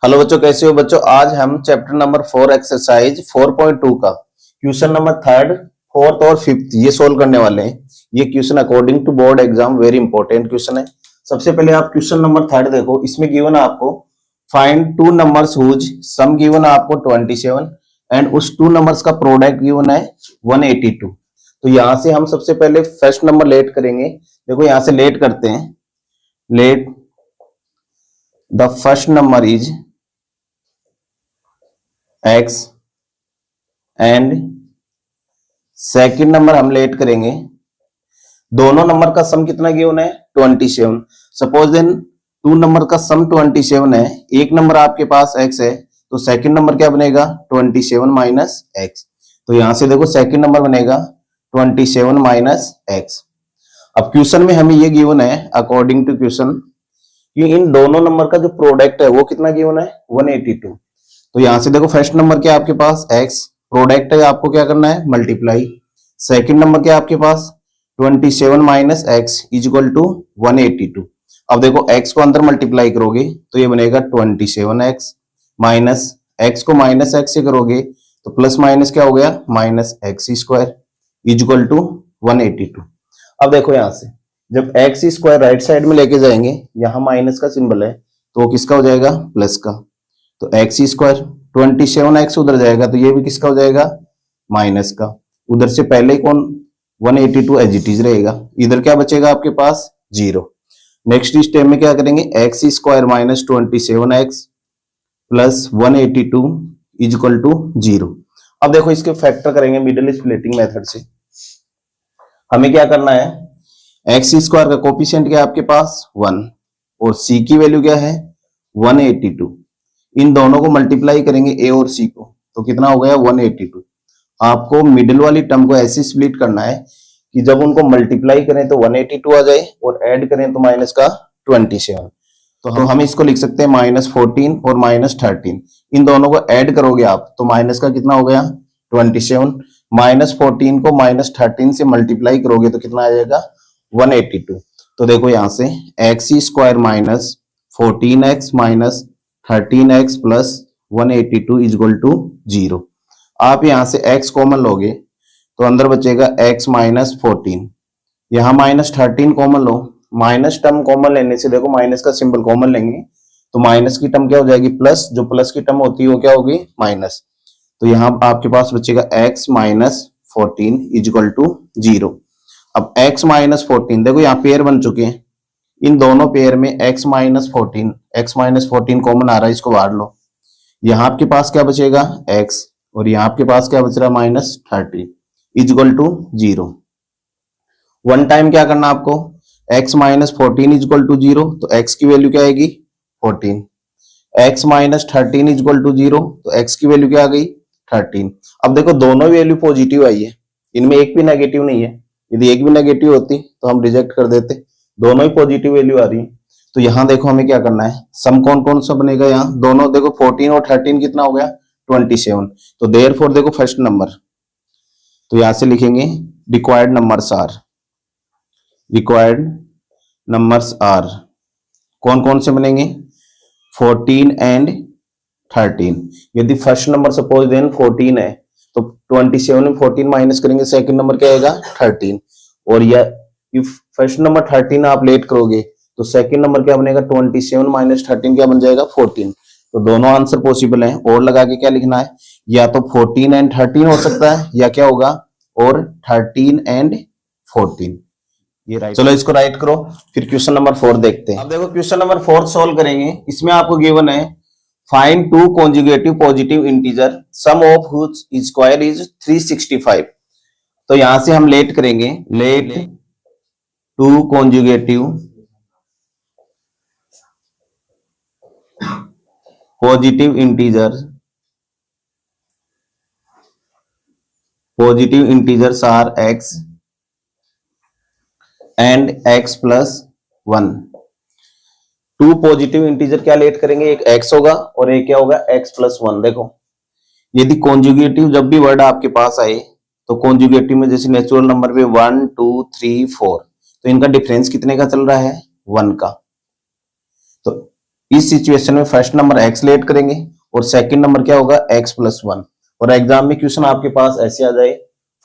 Hello बच्चों, कैसे हो बच्चों। आज हम चैप्टर नंबर 4 एक्सरसाइज 4.2 का क्वेश्चन नंबर थर्ड, फोर्थ और फिफ्थ ये सोल्व करने वाले हैं। ये question according to board exam very important question है। सबसे पहले आप क्वेश्चन नंबर थर्ड देखो। इसमें गिवन है आपको find two numbers whose sum given है आपको 27 एंड उस टू नंबर्स का प्रोडक्ट गिवन है 182। तो यहां से हम सबसे पहले फर्स्ट नंबर लेट करेंगे। देखो यहां से लेट करते हैं। Let the first number is x and second number हम लेट करेंगे। दोनों नंबर का सम कितना गिवन है 27। सपोज देन टू नंबर का सम 27 है। एक नंबर आपके पास x है तो सेकंड नंबर क्या बनेगा 27 माइनस एक्स। तो यहां से देखो सेकंड नंबर बनेगा 27 माइनस एक्स। अब क्वेश्चन में हमें ये गिवन है अकॉर्डिंग टू क्वेश्चन कि इन दोनों नंबर का जो प्रोडक्ट है वो कितना गिवन है 182। तो यहां से देखो फर्स्ट नंबर क्या आपके पास x प्रोडक्ट है, आपको क्या करना है मल्टीप्लाई। सेकंड नंबर क्या आपके पास 27 minus x is equal to 182। अब देखो x को अंदर मल्टीप्लाई करोगे तो ये बनेगा 27x माइनस x को माइनस x से करोगे तो प्लस माइनस क्या हो गया minus x square is equal to 182। अब देखो यहां से जब एक्स स्क्वायर राइट साइड में लेके जाएंगे, यहां माइनस का सिंबल है तो किसका हो जाएगा प्लस का। तो एक्स स्क्वायर 27x उधर जाएगा तो ये भी किसका हो जाएगा माइनस का। उधर से पहले कौन 182 एज इट इज रहेगा। इधर क्या बचेगा आपके पास 0। नेक्स्ट स्टेप में क्या करेंगे x square minus 27x plus 182 is equal to 0। अब देखो इसके फैक्टर करेंगे मिडिल स्प्लिटिंग मेथड से। हमें क्या करना है एक्स स्क्वायर का कोफिशिएंट क्या है आपके पास 1 और c की वैल्यू क्या है 182। इन दोनों को मल्टीप्लाई करेंगे a और c को तो कितना हो गया 182। आपको मिडिल वाली टर्म को ऐसे स्प्लिट करना है कि जब उनको मल्टीप्लाई करें तो 182 आ जाए और ऐड करें तो माइनस का 27। तो हम इसको लिख सकते हैं -14 और -13। इन दोनों को ऐड करोगे आप तो माइनस का कितना हो गया 27। -14 को -13 से मल्टीप्लाई करोगे तो कितना आ जाएगा 182। तो देखो यहां से x square minus 14x minus 13x plus 182 is equal to 0। आप यहां से x कॉमन लोगे तो अंदर बचेगा x माइनस 14। यहां माइनस 13 कॉमन लो। माइनस टर्म कॉमन लेने से देखो माइनस का सिंबल कॉमन लेंगे तो माइनस की टर्म क्या हो जाएगी प्लस, जो प्लस की टर्म होती है वो क्या होगी माइनस। तो यहां आपके पास बचेगा x minus 14 is equal to 0। अब x माइनस 14 देखो यहाँ पेयर बन चुके हैं। इन दोनों पेयर में x माइनस 14 कॉमन आ रहा है, इसको बाहर लो। यहां आपके पास क्या बचेगा x और यहां आपके पास क्या बच रहा है -13 is equal to 0। One time क्या करना आपको x minus 14 is equal to 0 तो x की वैल्यू क्या आएगी 14। x minus 13 is equal to 0 तो x की वैल्यू क्या आ गई 13। अब देखो दोनों वैल्यू पॉजिटिव आई है, इनमें एक भी नेगेटिव नहीं है। यदि एक भी नेगेटिव होती तो हम रिजेक्ट कर देते, दोनों ही पॉजिटिव वैल्यू आ रही है। तो यहां देखो हमें क्या करना है सम कौन कौन सा बनेगा। यहाँ दोनों देखो 14 और 13 कितना हो गया 27। तो देयरफॉर देखो फर्स्ट नंबर तो यहां से लिखेंगे रिक्वायर्ड नंबर्स आर कौन कौन से बनेंगे 14 एंड 13। यदि फर्स्ट नंबर सपोज देन 14 है तो 27 में 14 माइनस करेंगे, सेकंड नंबर क्या आएगा 13। और या इफ फर्स्ट नंबर 13 आप लेट करोगे तो सेकंड नंबर क्या बनेगा 27 माइनस 13 क्या बन जाएगा 14। तो दोनों आंसर पॉसिबल हैं। और लगा के क्या लिखना है या तो 14 एंड 13 हो सकता है या क्या होगा और 13 एंड 14। ये राइट। चलो इसको राइट करो, फिर क्वेश्चन नंबर 4 देखते हैं। अब देखो क्वेश्चन नंबर 4 सॉल्व करेंगे। इसमें आपको गिवन है find two conjugative positive integer sum of which square is 365। तो यहां से हम लेट करेंगे let two conjugative positive integers are x and x plus 1। Two positive integer क्या लेट करेंगे, एक x होगा और एक क्या होगा x प्लस 1। देखो यदि कॉन्जुगेटिव जब भी वर्ड आपके पास आए तो कॉन्जुगेटिव में जैसे नेचुरल नंबर पे 1 2 3 4 तो इनका डिफरेंस कितने का चल रहा है 1 का। तो इस सिचुएशन में फर्स्ट नंबर x लेट करेंगे और सेकंड नंबर क्या होगा x+1। और एग्जाम में क्वेश्चन आपके पास ऐसे आ जाए,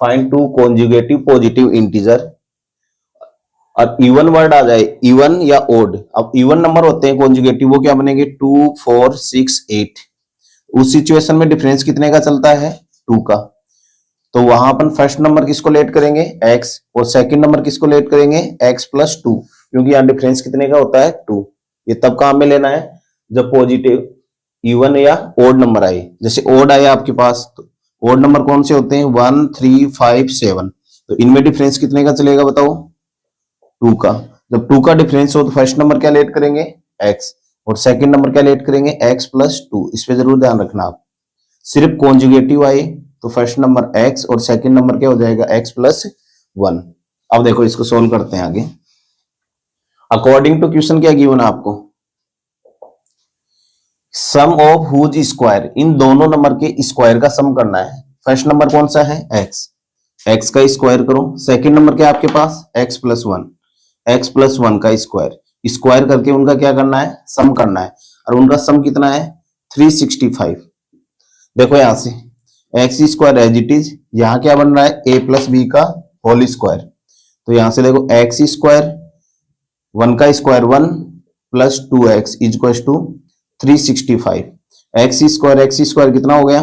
find two conjugative positive integer, और इवन वर्ड आ जाए, इवन या ओड। अब इवन नंबर होते हैं कॉन्जुगेटिव, वो क्या बनेंगे 2 4 6 8। उस सिचुएशन में डिफरेंस कितने का चलता है 2 का। तो वहां अपन फर्स्ट नंबर किसको लेट करेंगे x और सेकंड नंबर किसको लेट करेंगे x+2, क्योंकि यहाँ डिफरेंस कितने का होता है 2। ये तब काम में लेना है जब पॉजिटिव इवन या ओड नंबर आए। जैसे ओड आया आपके पास, तो ओड नंबर कौन से होते हैं 1 3 5 7, तो इनमें डिफरेंस कितने का चलेगा बताओ 2 का। जब 2 का डिफरेंस हो तो फर्स्ट नंबर क्या लेट करेंगे x और सेकंड नंबर क्या लेट करेंगे x+2। इस पे जरूर ध्यान रखना आप। सिर्फ कॉन्जुगेटिव आए तो फर्स्ट नंबर x और सेकंड नंबर क्या हो जाएगा x+1। अब देखो इसको सोल्व करते हैं आगे। अकॉर्डिंग टू क्वेश्चन क्या गिवन है आपको, सम ऑफ हुज स्क्वायर, इन दोनों नंबर के स्क्वायर का सम करना है। फर्स्ट नंबर कौन सा है x का स्क्वायर करो, सेकंड नंबर क्या आपके पास x+1 का स्क्वायर करके उनका क्या करना है सम करना है। और उनका सम कितना है 365। देखो यहां से x² एज इट इज, यहां क्या बन रहा है a+b का होल स्क्वायर। तो यहां से देखो x², 1 का square 1 plus 2x equal to 365। x² कितना हो गया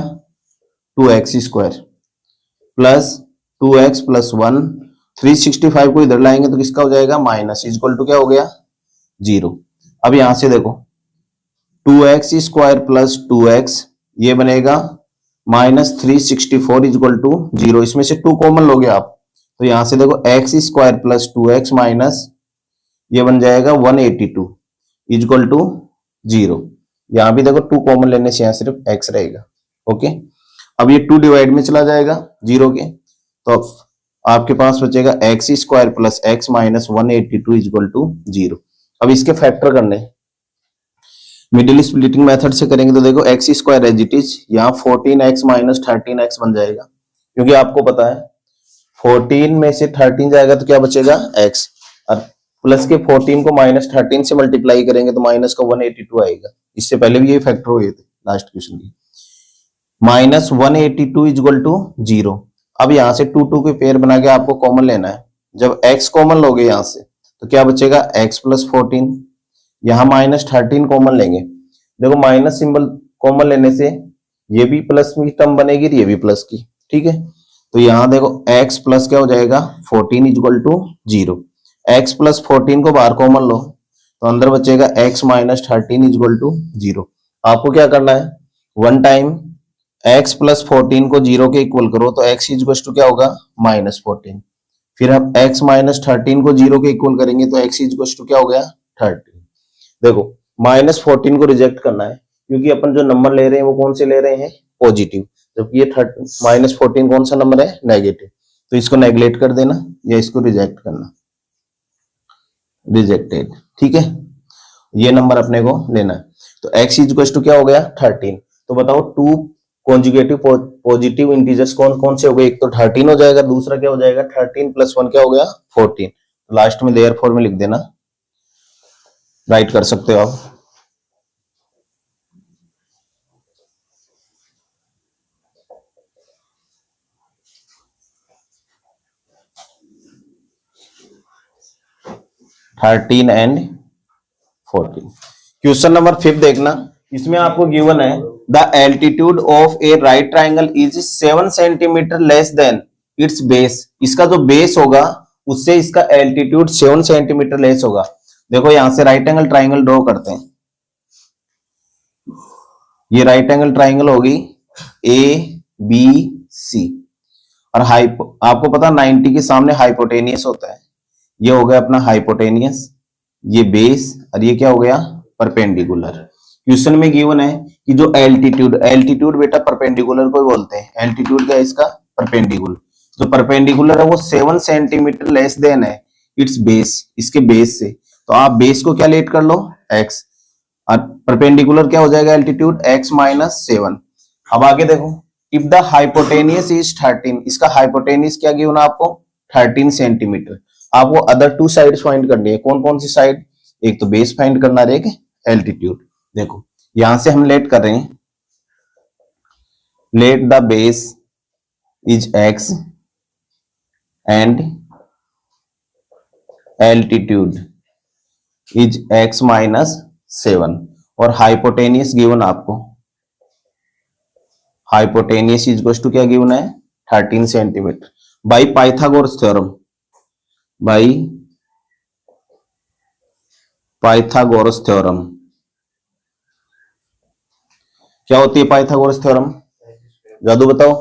2x² प्लस 2x प्लस 1, 365 को इधर लाएंगे तो किसका हो जाएगा माइनस, इक्वल टू क्या हो गया 0। अब यहां से देखो 2x² प्लस 2x ये बनेगा -364 इक्वल टू 0। इसमें से 2 कॉमन लोगे आप, तो यहां से देखो x² प्लस 2x माइनस ये बन जाएगा 182 इक्वल टू 0। यहां भी देखो 2 कॉमन लेने से यहां सिर्फ x रहेगा। ओके, अब ये 2 डिवाइड में चला जाएगा 0 के, तो आपके पास बचेगा x² plus x minus 182 equal to 0। अब इसके फैक्टर करने मिडिल स्प्लिटिंग मेथड से करेंगे तो देखो x² एज इट इज, यहाँ 14x माइनस 13x बन जाएगा, क्योंकि आपको पता है 14 में से 13 जाएगा तो क्या बचेगा x, और प्लस के 14 को -13 से मल्टीप्लाई करेंगे तो माइनस का 182 आएगा। इससे पहले भी ये फैक्टर हुए थे लास्ट क्वेश्चन की। -182 इक्वल टू 0। अब यहां से 2 के पेयर बना के आपको कॉमन लेना है। जब x कॉमन लोगे यहां से तो क्या बचेगा x प्लस 14, यहां -13 कॉमन लेंगे। देखो माइनस सिंबल कॉमन लेने से ये भी प्लस की टर्म बनेगी, ये भी प्लस की, ठीक है। तो यहां देखो x प्लस क्या हो जाएगा 14 इक्वल टू 0। x प्लस 14 को बाहर कॉमन लो तो अंदर बचेगा x माइनस 13 इक्वल टू 0। आपको क्या करना है, वन टाइम x प्लस 14 को 0 के इक्वल करो तो x इक्वल टू क्या होगा -14। फिर हम x माइनस 13 को 0 के इक्वल करेंगे तो x इक्वल टू क्या हो गया 13। देखो -14 को रिजेक्ट करना है, क्योंकि अपन जो नंबर ले रहे हैं वो कौन से ले रहे हैं पॉजिटिव, जबकि ये -14 कौन सा नंबर है नेगेटिव। तो इसको नेगलेक्ट कर देना या इसको रिजेक्ट करना, रिजेक्टेड, ठीक है। ये नंबर अपने को लेना है। तो x इक्वल टू क्या हो गया 13। तो बताओ 2 कॉन्जुगेटिव पॉजिटिव इंटीजर्स कौन कौन से हो गए, एक तो 13 हो जाएगा, दूसरा क्या हो जाएगा 13 प्लस 1 क्या हो गया 14। लास्ट में देयरफॉर में लिख देना, राइट कर सकते हो आप। Thirteen and 14। क्वेश्चन नंबर 5 देखना, इसमें आपको गिवन है the altitude of A right triangle is 7 centimetre less than it's base. इसका जो बेस होगा उससे इसका एल्टीट्यूड 7 सेंटीमीटर लेस होगा। देखो यहां से राइट एंगल ट्राइंगल ड्रॉ करते हैं। ये राइट एंगल ट्राइंगल होगी ABC, और आपको पता 90 के सामने हाइपोटेनियस होता है। ये हो गया अपना हाइपोटेनियस, ये बेस, और ये क्या हो गया परपेंडिकुलर। क्वेश्चन में गिवन है कि जो एल्टीट्यूड बेटा परपेंडिकुलर को बोलते हैं। एल्टीट्यूड का इसका परपेंडिकुलर, जो परपेंडिकुलर है वो 7 सेंटीमीटर लेस देन है इट्स बेस, इसके बेस से। तो आप बेस को क्या लेट कर लो x, और परपेंडिकुलर क्या हो जाएगा एल्टीट्यूड x माइनस 7। अब आगे देखो, इफ द हाइपोटेनियस इज 13, इसका हाइपोटेनियस क्या गिवन है आपको 13 सेंटीमीटर। आपको अदर 2 साइड्स फाइंड करनी है। कौन कौन सी साइड, एक तो बेस फाइंड करना है, एक एल्टीट्यूड। देखो यहां से हम लेट कर रहे हैं, let the base is x and altitude is x minus 7 और हाइपोटेनियस गिवन आपको, हाइपोटेनियस इज इक्वल टू क्या गिवन है 13 centimetre by Pythagoras theorem, by Pythagoras theorem. क्या होती है पाइथागोरस थ्योरम, जादू बताओ।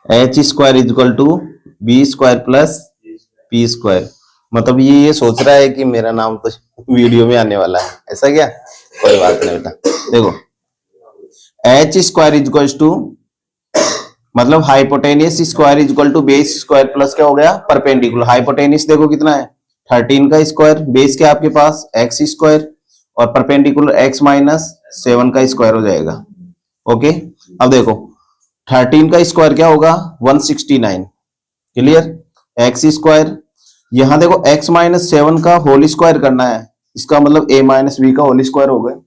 H square is equal to B square plus P square. मतलब ये सोच रहा है कि मेरा नाम तो वीडियो में आने वाला है, ऐसा क्या, कोई बात नहीं बेटा। देखो H square is equal to मतलब hypotenuse square is equal to base square plus क्या हो गया परपेंडिकुलर। हाइपोटेनियस देखो कितना है 13 का स्क्वायर, बेस क्या आपके पास एक्स स्क्वायर और परपेंडिकुलर एक्स माइनस 7 का स्क्वायर हो जाएगा। ओके अब देखो 13 का स्क्वायर क्या होगा 169, क्लियर, एक्स स्क्वायर, यहां देखो एक्स माइनस 7 का होल स्क्वायर करना है, इसका मतलब ए माइनस बी का होल स्क्वायर हो गया।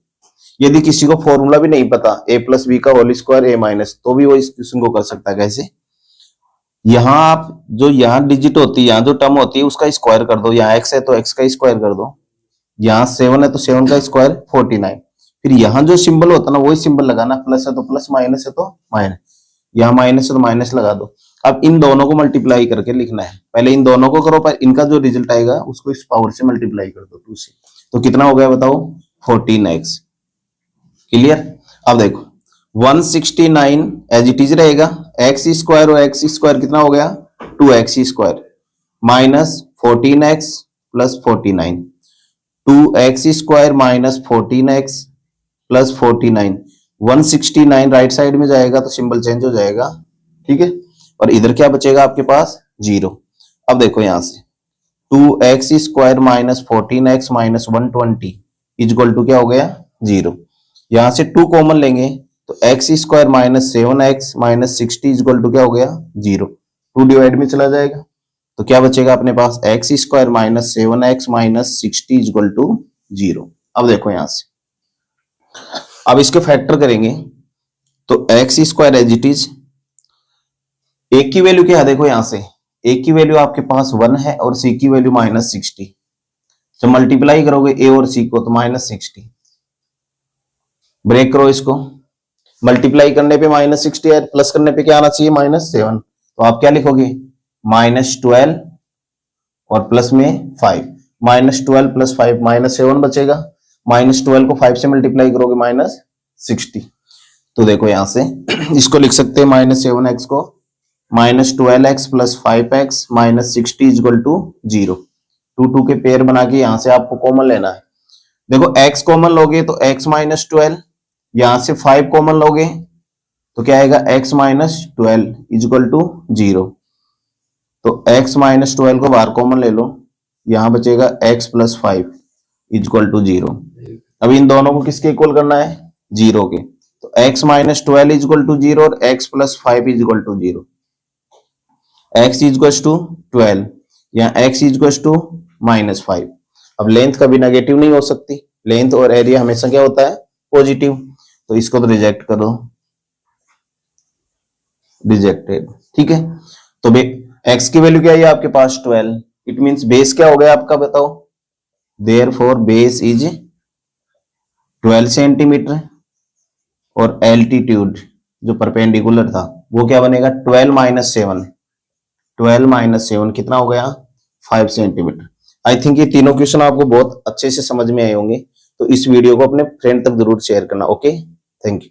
यदि किसी को फॉर्मूला भी नहीं पता ए प्लस बी का होल स्क्वायर ए माइनस, तो भी वो इस क्वेश्चन को कर सकता है। कैसे, यहां आप जो यहां डिजिट होती है, यहां जो टर्म होती है उसका स्क्वायर कर दो, यहाँ एक्स है तो एक्स का स्क्वायर कर दो, यहाँ 7 है तो 7 का स्क्वायर 49, फिर यहां जो सिंबल होता है ना वही सिंबल लगाना, प्लस है तो प्लस, माइनस है तो माइनस, यहाँ माइनस है तो माइनस लगा दो। अब इन दोनों को मल्टीप्लाई करके लिखना है, पहले इन दोनों को करो, पर इनका जो रिजल्ट आएगा उसको इस पावर से मल्टीप्लाई कर दो 2 से, तो कितना हो गया बताओ 14x, क्लियर। अब देखो 169 एज इट इज रहेगा, एक्स स्क्वायर और एक्स स्क्वायर कितना हो गया 2x square minus 14x plus 49, 2x square minus 14x plus 49, 169 right side में जाएगा तो सिंबल चेंज हो जाएगा, ठीक है, और इधर क्या बचेगा आपके पास 0। अब देखो यहां से 2x square minus 14x minus 120 is equal to क्या हो गया 0, यहां से 2 कॉमन लेंगे तो x square minus 7x minus 60 is equal to क्या हो गया 0, 2 डिवाइड में चला जाएगा तो क्या बचेगा अपने पास x square minus 7x minus 60 is equal to 0। अब देखो यहां से, अब इसके फैक्टर करेंगे तो x square as it is, a की वैल्यू क्या है देखो यहां से, a की वैल्यू आपके पास 1 है और c की वैल्यू माइनस 60, जब मल्टीप्लाई करोगे a और c को तो माइनस 60, ब्रेक करो इसको, मल्टीप्लाई करने पे माइनस 60 है, प्लस करने पे क्या आना चाहिए माइनस 7, तो आप क्या लिखोगे माइनस 12 और प्लस में 5, माइनस 12 प्लस 5 माइनस 7 बचेगा, माइनस 12 को 5 से मल्टीप्लाई करोगे माइनस 60, तो देखो यहां से इसको लिख सकते हैं माइनस 7x को minus 12x plus 5x minus 60 is equal to 0, 2 के पेयर बना के यहां से आपको कॉमन लेना है। देखो x कॉमन लोगे तो x माइनस 12, यहां से 5 कॉमन लोगे तो क्या आएगा x minus 12 is equal to 0, तो x माइनस 12 को बाहर कॉमन ले लो, यहां बचेगा x plus 5 is equal to 0। अब इन दोनों को किसके इक्वल करना है 0 के, तो x minus 12 is equal to 0 और x plus 5 is equal to 0, x is equal to 12, यहाँ x is equal to minus 5। अब लेंथ कभी नेगेटिव नहीं हो सकती, लेंथ और एरिया हमेशा क्या होता है पॉजिटिव, तो इसको तो रिजेक्ट करो, रिजेक्टेड, ठीक है। तो x की वैल्यू क्या है आपके पास 12, इट मींस बेस क्या हो गया आपका बताओ, देयरफॉर बेस इज 12 सेंटीमीटर और एल्टीट्यूड जो परपेंडिकुलर था वो क्या बनेगा 12 माइनस 7, 12 माइनस 7 कितना हो गया 5 सेंटीमीटर। आई थिंक ये तीनों क्वेश्चन आपको बहुत अच्छे से समझ में आए होंगे, तो इस वीडियो को अपने फ्रेंड तक जरूर शेयर करना। Okay, thank you.